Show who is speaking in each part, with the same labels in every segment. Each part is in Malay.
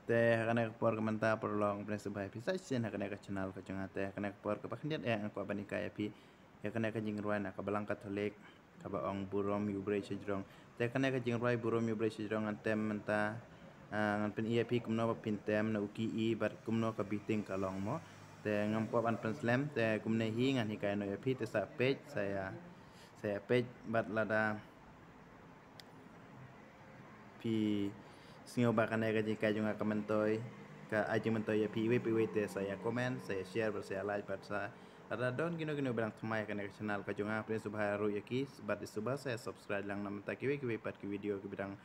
Speaker 1: teh kena por komentar perlong prinsip bisa sih nak kena ke channel ke jangan teh kena por ke pakniat aku abanika ya pi ya kena ke jingruan nak balang katolik ka ong burom yubre sejrong teh kena ke jingruai burom yubre sejrong antem menta ngan pen iya pi kumno pintem na uki I bat kumno ka biting kalong mo teh ngampop an penslam teh kumne hi ngan hikai no ya pi te sa page saya page bat lada pi singo bakan ya jika juga komentoy ka aja mentoy ya pi te saya komen saya share saya like bat sa ada don gino bilang semai kan channel ka juga pre subharu ya ki bat subah saya subscribe lang nam ta kiwi pat ki video ki bidang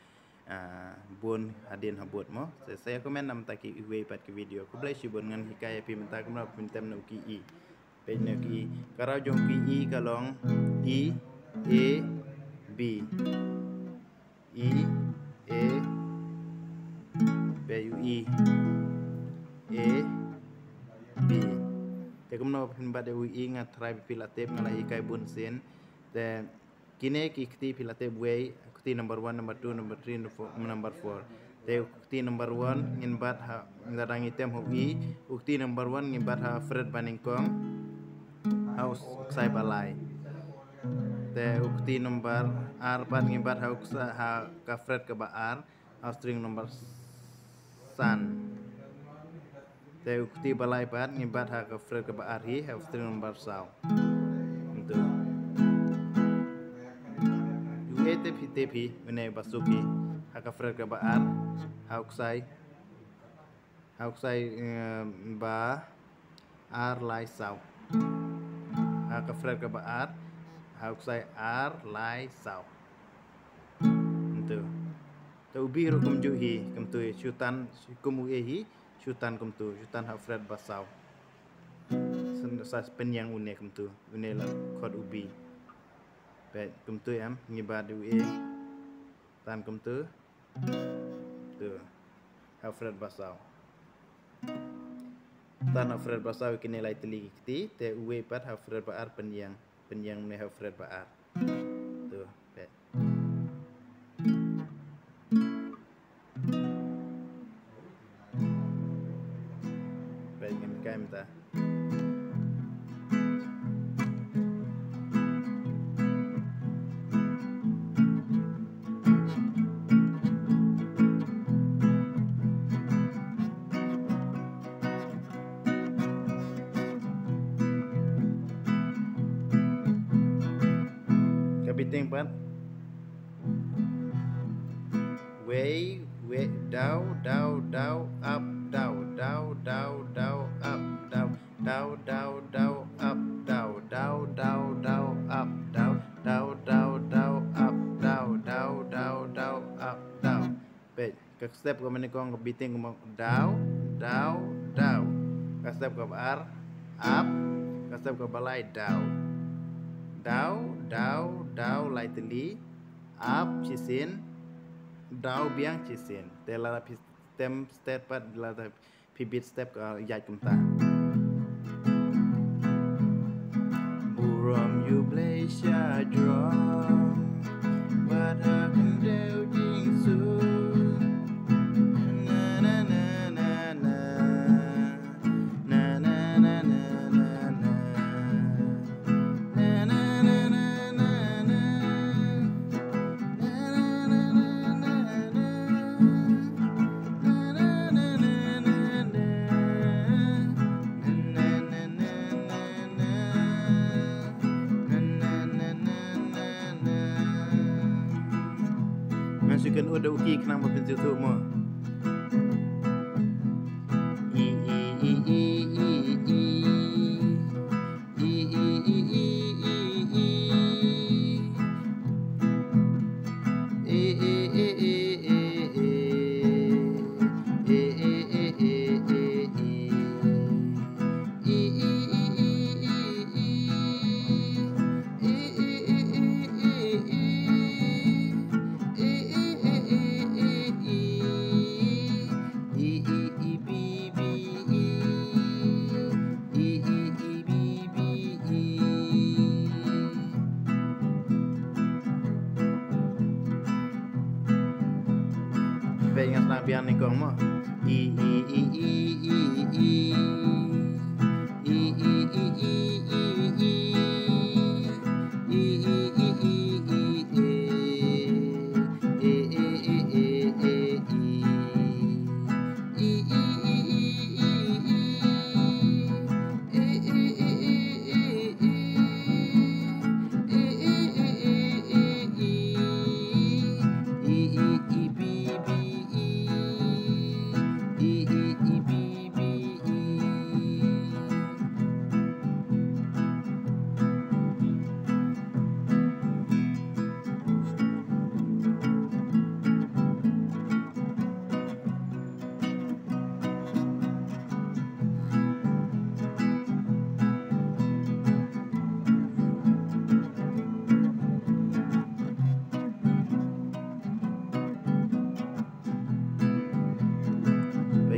Speaker 1: bun hadin habut mo saya komen nam ta ki pat ki video ku bless bun ngan hikaya pi menta kumna pintem no ki I page no ki karau jong ki I kalong I A B I A PUI A B te kumno pimbat UI ngat try pilatep ngalahi kai bun sen te kine ki kti pilatep way kti number 1 number 2 number 3 number 4 te ukti number 1 ngin bat ha ngarang item UI ukti number 1 ngin bat ha Fred Baningkong haus sai balai te ukti number R bat ngin bat ha ka Fred ke baar haus string number san te ukti balai bat ngibat ha ka Fred ke baar hi ha string number sau itu tepi mene basuki ha ka Fred ke baar ha uksai ba R lai sau ha ka Fred ke baar ha uksai R lai sau itu te ubi ro kum ju hi kum tu syutan kum u hi syutan kum tu syutan ha Fred basau sen sa pen yang une kum tu une la khod ubi pe kum tu am ngibat u tan kum tu ha Fred basau tan ha Fred basau kini lai teli kiti te uwe pat ha Fred baar pen yang ne ha Fred baar tu pe minta kabiting pan way down up down up down up down baik ke step ke mana kau biting down ke step ke bar up ke step ke balai down lightly up cisin down biang cisin telah step pat lada pibit step ke yat kumta buram you blaze your drum but I can do things soon na na na na na na na na na na masukkan udah uki kenapa pensil tu mo baik ingat nak pian ni kong mo. I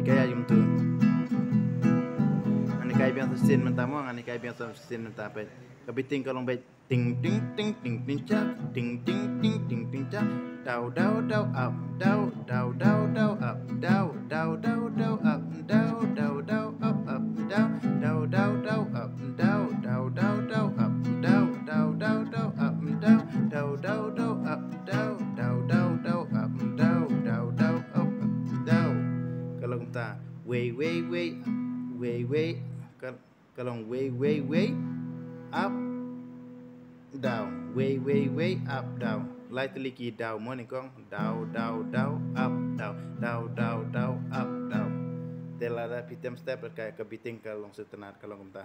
Speaker 1: kaya yung tu ani kaya biang sin mentamo ani kaya biang sin mentape kabiting kalong baik ting ting ting ting ting cak ting ting ting ting ting cak dau dau dau up dau dau dau dau up dau dau dau dau up dau dau dau up dau dau dau dau up dau dau dau dau up dau dau dau dau up dau dau dau dau up dau dau dau dau up dau dau dau up dau kalau kita way kalau way up down way up down lightly ki down mo ni kong down up down up down telara pitem step kayak kebiting kalau setenar kalau kita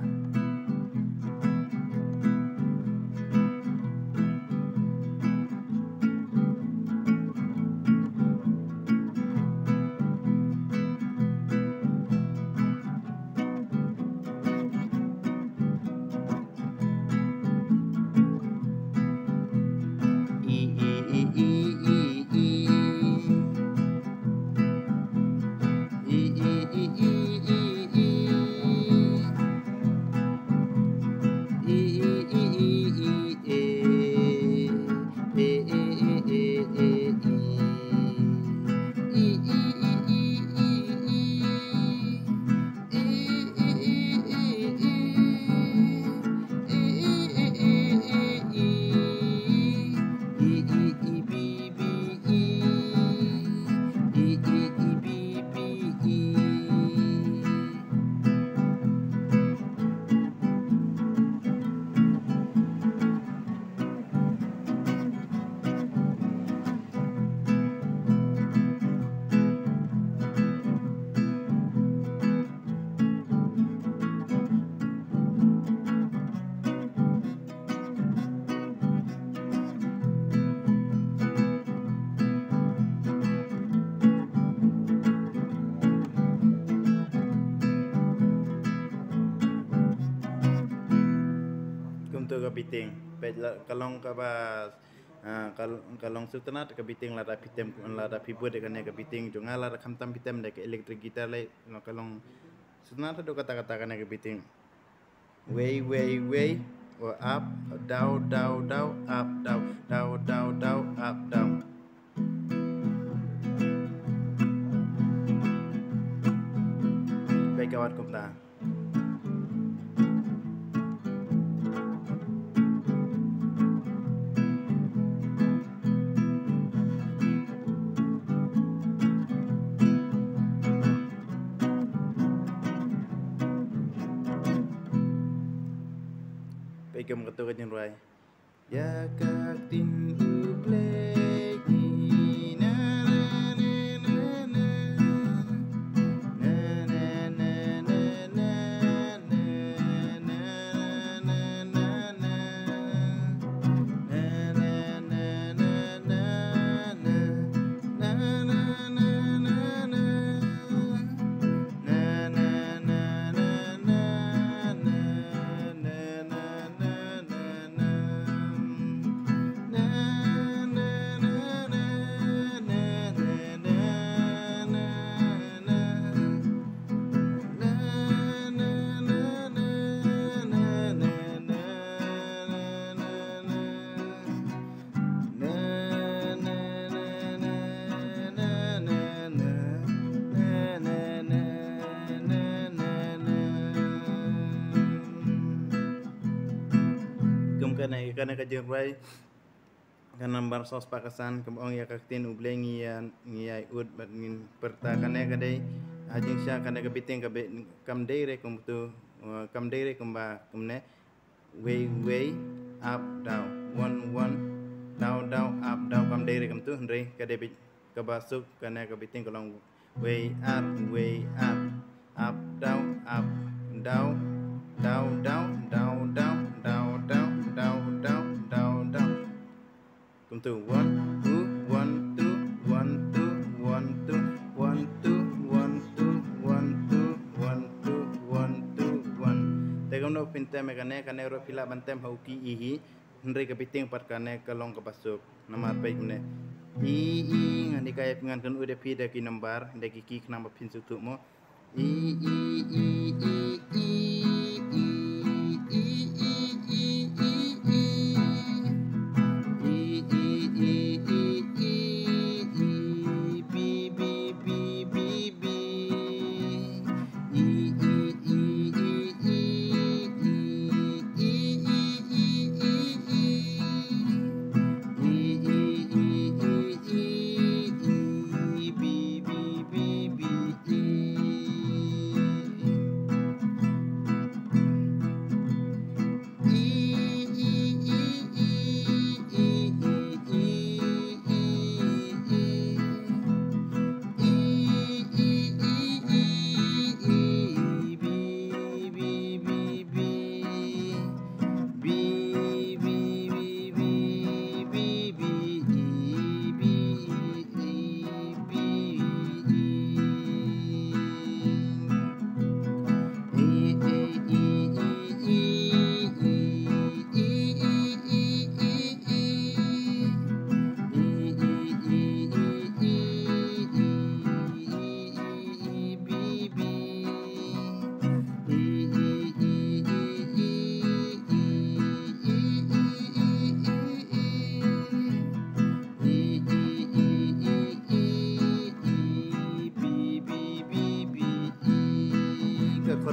Speaker 1: kebiting kalong kabas kalong sutenat kebiting lada pitem lada pibu dengan kebiting junga lada kamtam pitem dek elektrik gitar le kalong sutenat do kata-kata kan kebiting way or up down up down up down baik kawan kumta Ikaw makatukat yung ruay. Yakatin uplay ni na na na na na na na na na karena kajian rai karena bar sos pakasan kembang ya kaktin ubleng ya ud ngin perta karena kadai ajing sya karena kepiting kam dere kumtu kam dere kumba kumne way up down one down up down kam dere kumtu ndre kadai kabasuk karena kepiting kolong way up down come to 1 2 1 2 1 2 1 2 1 2 1 2 1 2 1 2 1 2 1 Tegam no pintem kane ro pila bantem hauki ihi ndre kepiting par kane kalong kapasuk namar baik ne i ngani kaya pengan kan udah pida ki nambar ndeki ki nama pin sutuk mo i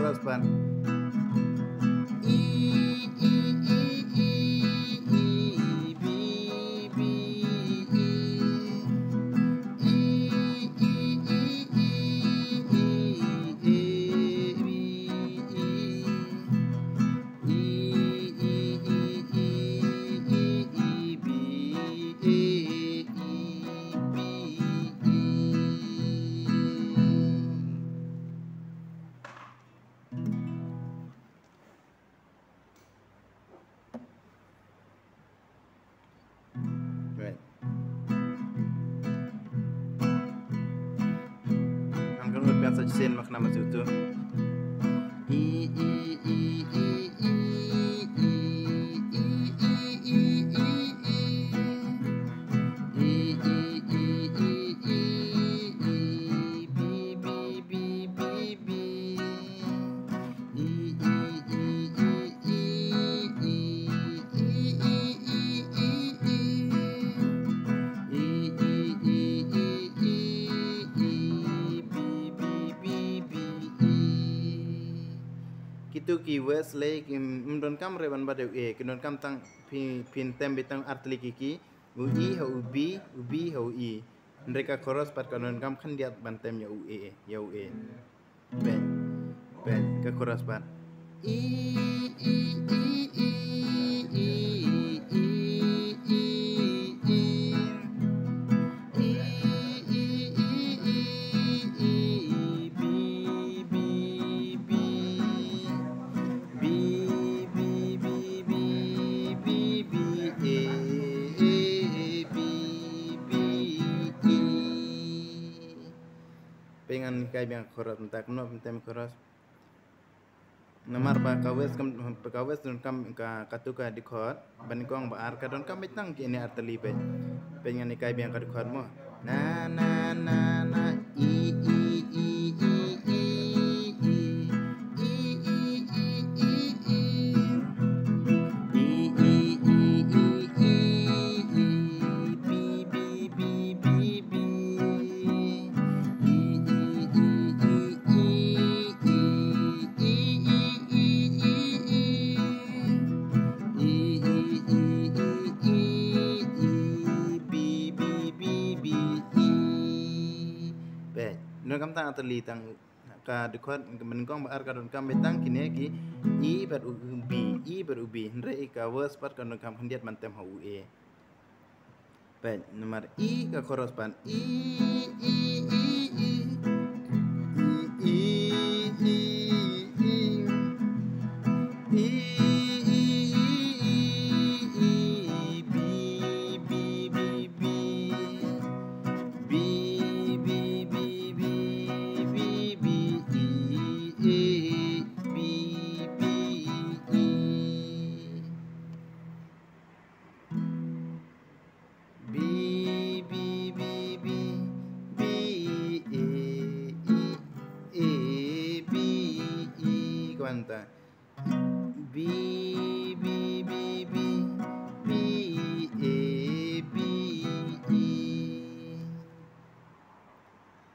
Speaker 1: Keras pan biasa sen makna masuk tu itu keywords lagi mendon kam reban badeu kendon kam tang pin tem bitang artli kiki ui hau i mereka koros pat kendon kam kan diat bantem ya ue ben ke koros pat pengan kai biang koros mentak no pentem koros namar ba kawes don kam ka katuka di khot ban kong ba ar ka don kam bitang ki ni artali pe pengan kai biang ka di khot mo na i Kadon kam tang atali tang ka dekot menengkong bar kadon kam betang kini ki i ber ubi ndre i ka verse pat kadon kam hendiat mantem ha ue. Baik, nomor i ka chorus pan i i i Kuanta B B B B B A B E.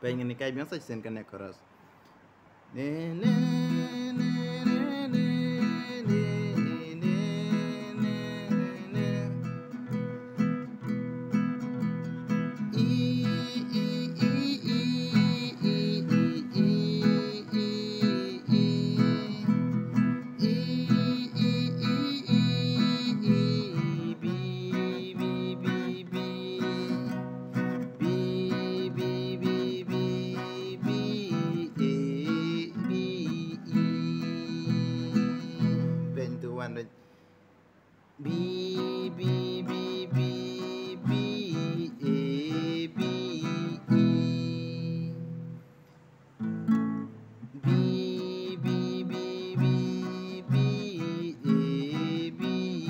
Speaker 1: Pengen ni kai biasa sen kan chorus. Ne ne ne ne ne ne ne ne I I B B B B B A B E B B B B B A B E.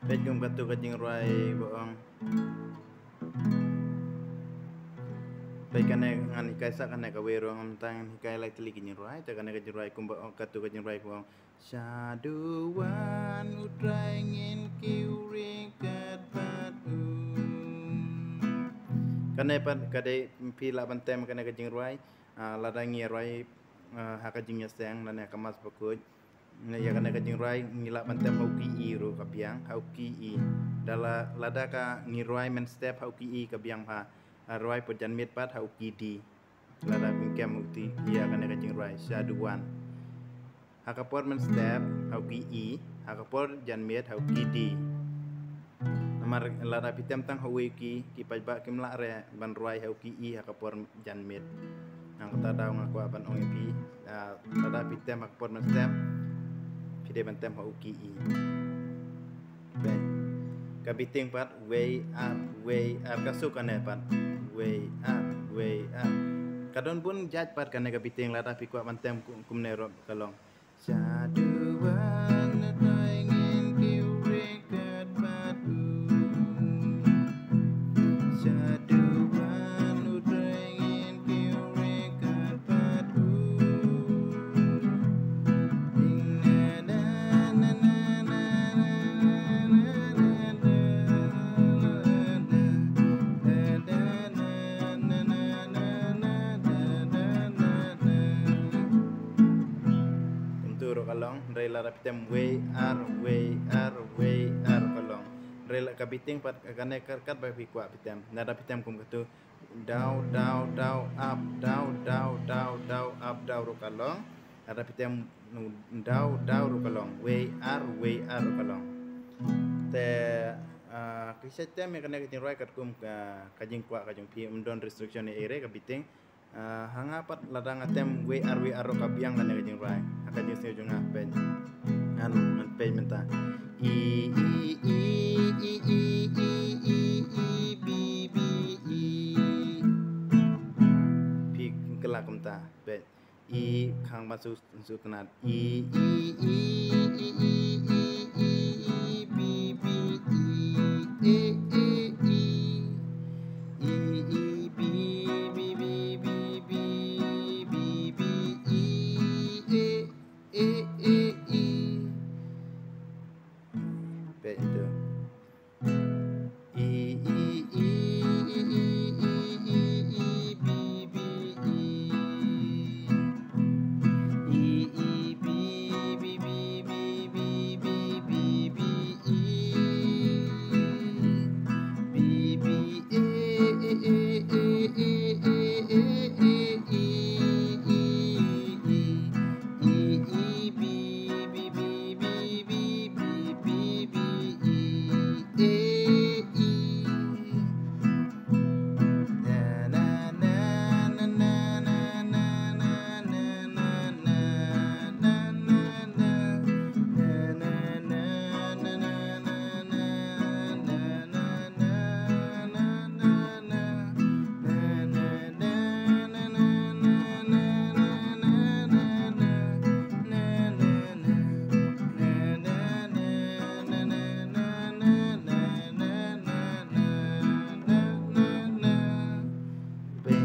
Speaker 1: Bedung katu kajing ruai boong. Baik ngan ikai sak kan ka wero ngam tang ikai lai teli kajing ruai ta kan kajing ruai kum boong katu kajing ruai boong. Saduan utrai ngin kiuring kat batu. Kanai pat kadai pila bantem kan kajing ruai ladangi ruai hakajing nyaseng dan kamas bakut. Ya kana kajing ruai ngila bantem hauki i ro kapiang hauki i dala lada ka ngiruai men step hauki i kabiang ha ruai pojan mit pat hauki di lada pingkem ukti ya kana kajing ruai saduan hakapor men step hauki i hakapor jan mit hauki di namar lada pitem tang hauki ki pajba kimla re ban ruai hauki i hakapor jan mit nang kata daw ngaku apan ong pi lada pitem hakapor men step dia bantem hauki i. Ben kabiting pat way up kasuk kan pat way up kadon pun jaj pat kan kabiting lada pi kuat bantem kumne rob kalong saduan ingin kiuring kat batu saduan ingin kiuring kat batu. Kalong rela rapitem way kalong rela kabiting pat kane karkat ba pi kwa pitem na rapitem kum katu down up ro kalong rapitem down ro kalong way kalong te kisetem me kane kiting roi kat kum kajing kwa kajing pi undon restriction ere kabiting hangapat ladang atem way ro kabiang kane kajing roi kajing seo jung apen an pen menta i b b e pi kelak kumta bet E ខាងបាត់សុខណាត់ E B B E B B B B B B B E baik itu E B B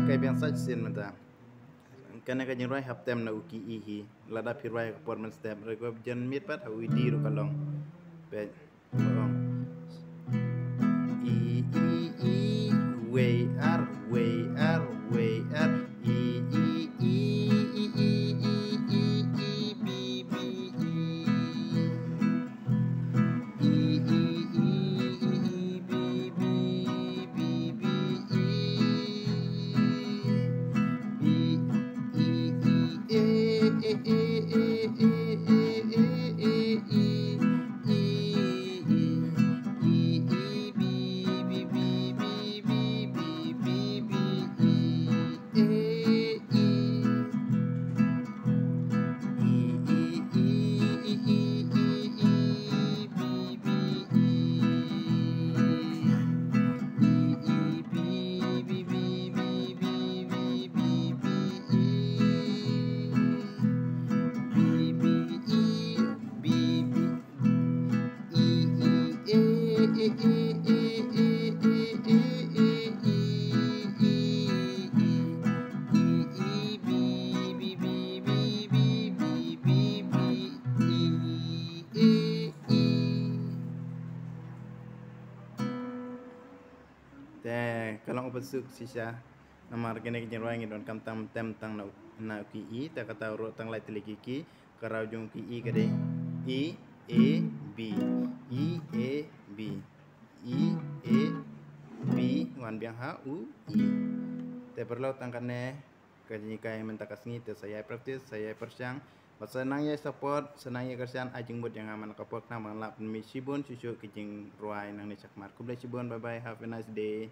Speaker 1: Kay biang sach sin mata kana ka jeng roi hap tem na uki ihi lada pi roi ka por man step roi ko jen mit pat ha wi di ro kalong be kalong e way ar B B kalau opasuk sisa nama regene ke jenroi ngidon kam tam tem tang na ki I ta kata ro tang lai teli ki karau jung ki I kade E A B E A B E A B wan biang ha U I te perlu tangkane kai mentakasngi te saya praktis saya persiang senang ya support senang ya kerjaan ajeng buat yang aman kapok nama lap mi sibun susu kijing ruai nang ni cakmar kublai sibun bye bye have a nice day.